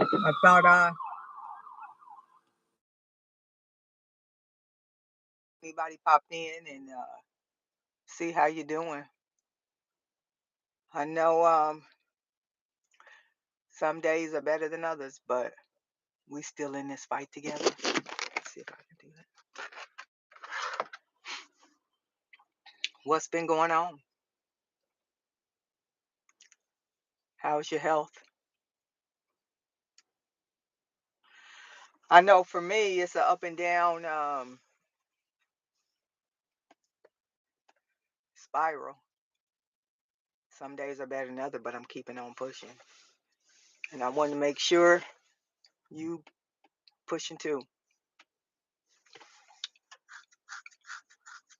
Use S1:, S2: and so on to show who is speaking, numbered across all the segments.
S1: I thought anybody popped in and see how you doing. I know some days are better than others, but we still in this fight together. Let's see if I can do that. What's been going on? How's your health? I know for me it's a up and down spiral. Some days are better than others, but I'm keeping on pushing. And I want to make sure you pushing too.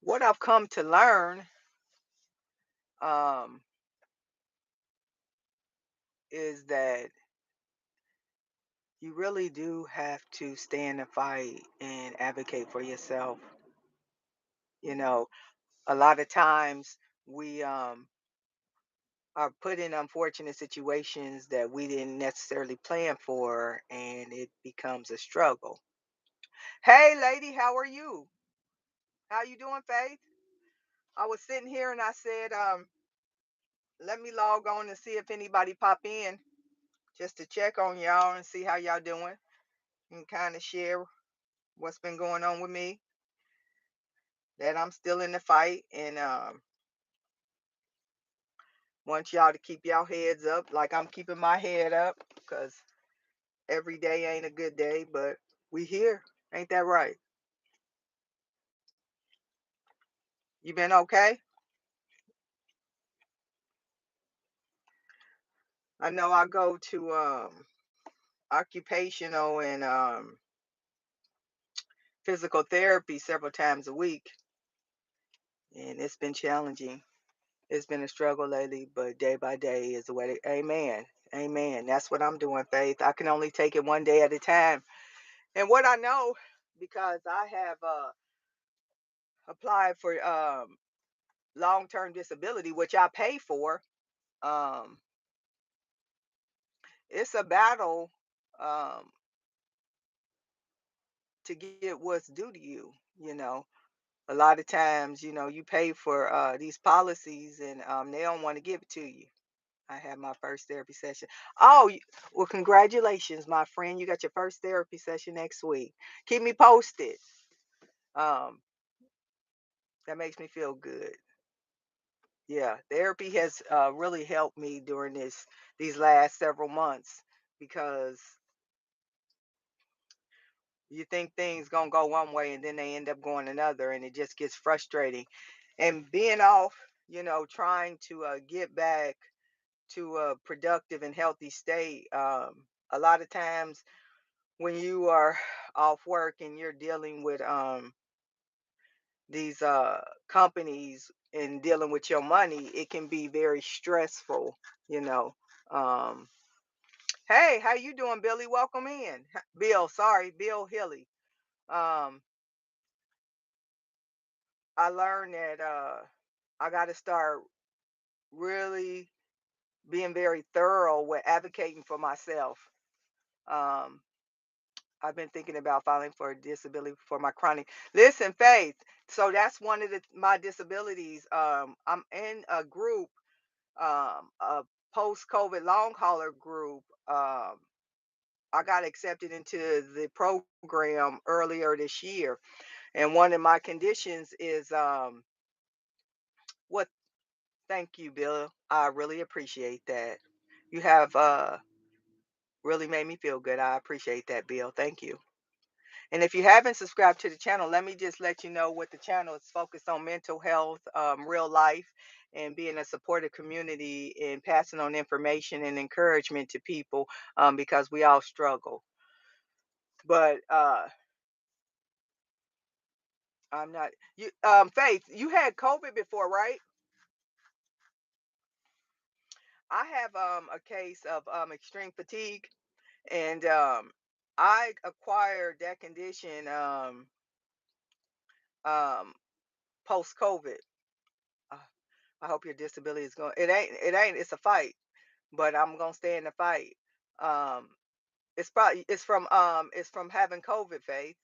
S1: What I've come to learn um, is that you really do have to stand and fight and advocate for yourself. You know, a lot of times we are put in unfortunate situations that we didn't necessarily plan for, and it becomes a struggle. Hey, lady, how are you? How you doing, Faith? I was sitting here and I said, let me log on and see if anybody pop in just to check on y'all and see how y'all doing and kind of share what's been going on with me. That I'm still in the fight and want y'all to keep y'all heads up like I'm keeping my head up because every day ain't a good day, but we here. Ain't that right? You been okay? I know I go to occupational and physical therapy several times a week, and it's been challenging. It's been a struggle lately, but day by day is the way. Amen. Amen. That's what I'm doing, Faith. I can only take it one day at a time. And what I know, because I have applied for long-term disability, which I pay for, um, it's a battle um, to get what's due to you. You know, a lot of times, you pay for these policies, and they don't want to give it to you. I had my first therapy session. Oh, well, congratulations, my friend. You got your first therapy session next week. Keep me posted. Um, that makes me feel good. Yeah, therapy has really helped me during these last several months because you think things gonna go one way and then they end up going another, and it just gets frustrating. And being off, trying to get back to a productive and healthy state. A lot of times when you are off work and you're dealing with these companies and dealing with your money, it can be very stressful, you know. Um, hey, how you doing, Billy? Welcome in. Bill, sorry, Bill Hilly. Um, I learned that I got to start really being very thorough with advocating for myself. Um, I've been thinking about filing for a disability for my chronic. Listen, Faith. So that's one of my disabilities. I'm in a group, a post-COVID long hauler group. I got accepted into the program earlier this year, and one of my conditions is what? Thank you, Bill. I really appreciate that. You have really made me feel good. I appreciate that, Bill. Thank you. And if you haven't subscribed to the channel, let me just let you know what the channel is focused on: mental health, real life, and being a supportive community and passing on information and encouragement to people because we all struggle. But I'm not you Faith, you had COVID before, right? I have a case of extreme fatigue, and I acquired that condition um post COVID. I hope your disability is going. It ain't. It's a fight, but I'm gonna stay in the fight. Um, it's from having COVID, Faith.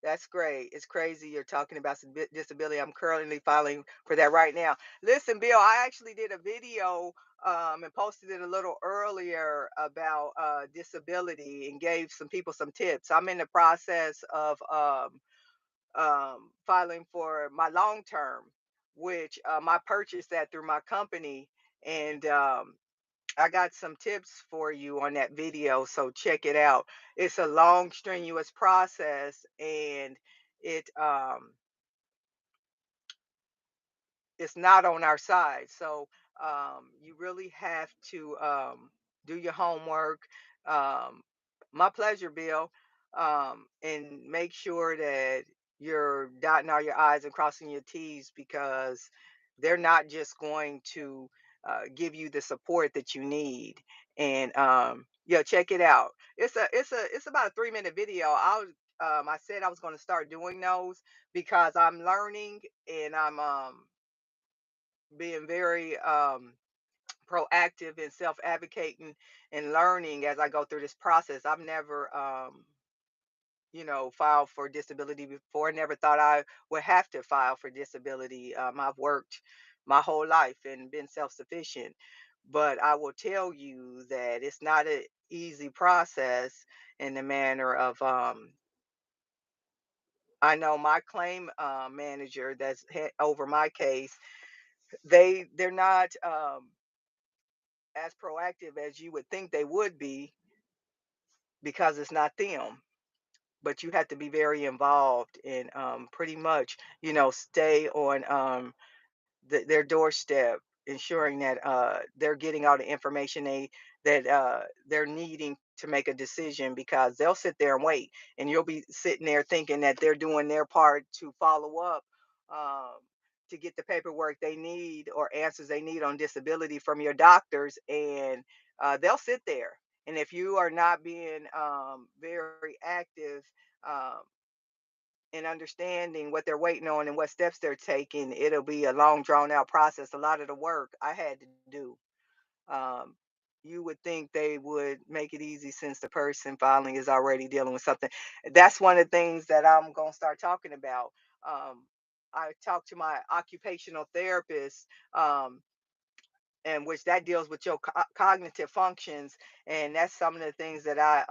S1: That's great. It's crazy you're talking about some disability. I'm currently filing for that right now. Listen, Bill, I actually did a video and posted it a little earlier about disability and gave some people some tips. I'm in the process of filing for my long term, which I purchased that through my company. And I got some tips for you on that video, so check it out. It's a long, strenuous process, and it it's not on our side. So you really have to do your homework. Um, my pleasure, Bill. And make sure that you're dotting all your I's and crossing your T's because they're not just going to give you the support that you need. And yeah, check it out. It's about a 3 minute video. I said I was going to start doing those because I'm learning and I'm being very proactive and self advocating and learning as I go through this process. I've never, filed for disability before. Never thought I would have to file for disability. I've worked my whole life and been self sufficient. But I will tell you that it's not an easy process in the manner of, I know my claim manager that's over my case, they're not as proactive as you would think they would be because it's not them. But you have to be very involved and pretty much, stay on their doorstep, ensuring that they're getting all the information they're needing to make a decision because they'll sit there and wait, and you'll be sitting there thinking that they're doing their part to follow up um, to get the paperwork they need or answers they need on disability from your doctors, and they'll sit there. And if you are not being very active um, and understanding what they're waiting on and what steps they're taking, it'll be a long, drawn out process. A lot of the work I had to do. Um, you would think they would make it easy since the person filing is already dealing with something. That's one of the things that I'm going to start talking about. Um, I talked to my occupational therapist, and which that deals with your cognitive functions, and that's some of the things that I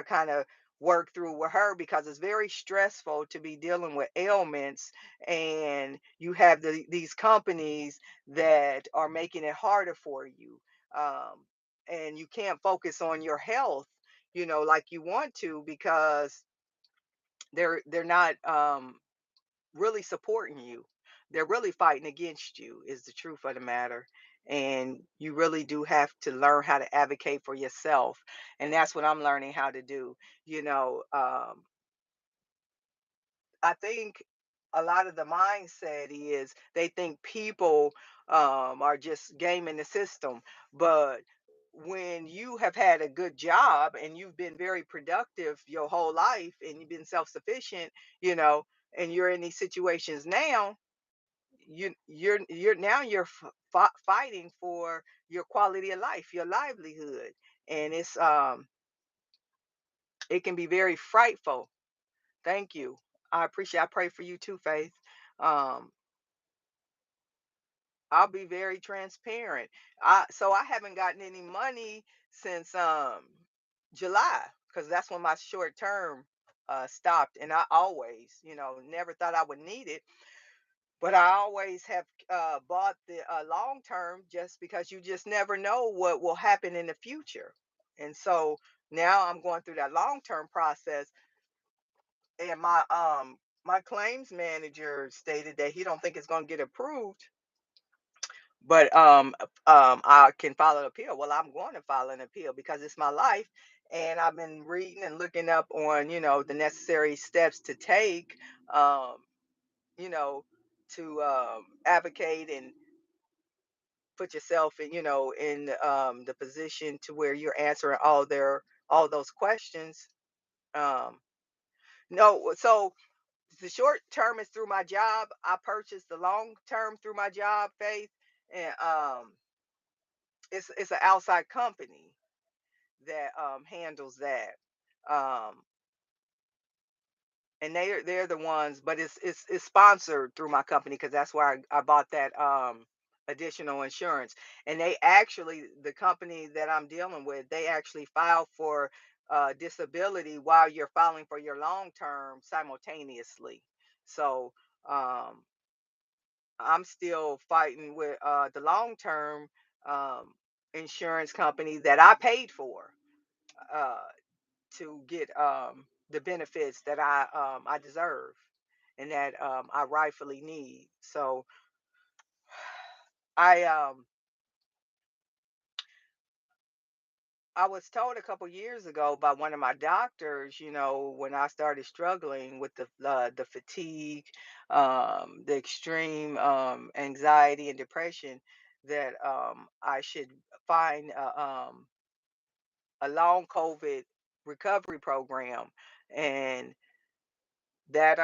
S1: kind of work through with her because it's very stressful to be dealing with ailments and you have these companies that are making it harder for you. Um, and you can't focus on your health, like you want to because they're not really supporting you. They're really fighting against you, is the truth of the matter. And you really do have to learn how to advocate for yourself. And that's what I'm learning how to do. You know, I think a lot of the mindset is they think people are just gaming the system. But when you have had a good job and you've been very productive your whole life and you've been self sufficient, and you're in these situations now, you're fighting for your quality of life, your livelihood, and it can be very frightful. Thank you. I pray for you too, Faith. Um, I'll be very transparent. I haven't gotten any money since July because that's when my short term stopped, and I always, never thought I would need it. But I always have bought the long term just because you just never know what will happen in the future. And so now I'm going through that long term process, and my claims manager stated that he don't think it's going to get approved, but I can file an appeal. Well, I'm going to file an appeal because it's my life, and I've been reading and looking up on the necessary steps to take. Um, you know, to advocate and put yourself in, in the position to where you're answering all those questions. Um, no, so the short term is through my job. I purchased the long term through my job, Faith, and it's an outside company that handles that. Um, and they're the ones, but it's sponsored through my company because that's where I bought that additional insurance. And they actually, the company that I'm dealing with, they actually file for disability while you're filing for your long term simultaneously. So um I'm still fighting with the long term um insurance company that I paid for uh to get the benefits that I deserve and that I rightfully need. So I I was told a couple years ago by one of my doctors, when I started struggling with the fatigue, the extreme anxiety and depression, that I should find a long COVID recovery program, and that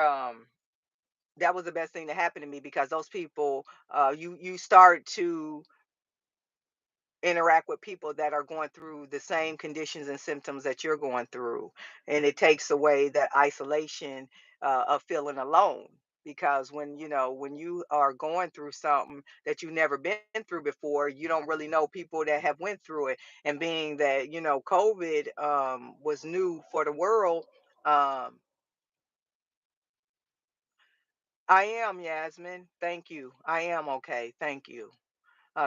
S1: that was the best thing to happen to me because those people, you start to interact with people that are going through the same conditions and symptoms that you're going through, and it takes away that isolation of feeling alone, because when you are going through something that you've never been through before, you don't really know people that have went through it. And being that COVID was new for the world. Um, i am, Yasmin, thank you. I am okay, thank you.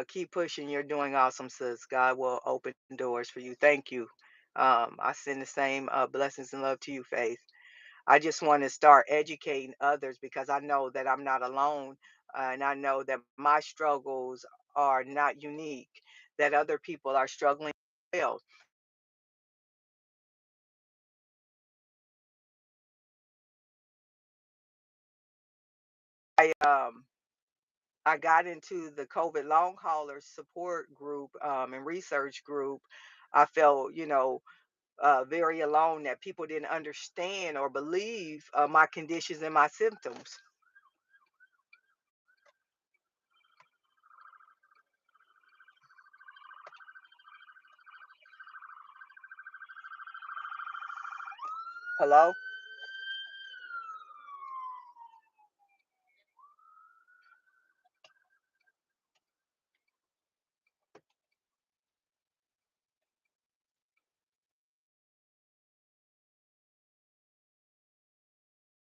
S1: Keep pushing. You're doing awesome, sis. God will open doors for you. Thank you. I send the same blessings and love to you, Faith. I just want to start educating others because I know that I'm not alone, and I know that my struggles are not unique, that other people are struggling as well. I got into the COVID long haulers support group and research group. I felt, very alone, that people didn't understand or believe my conditions and my symptoms. Hello?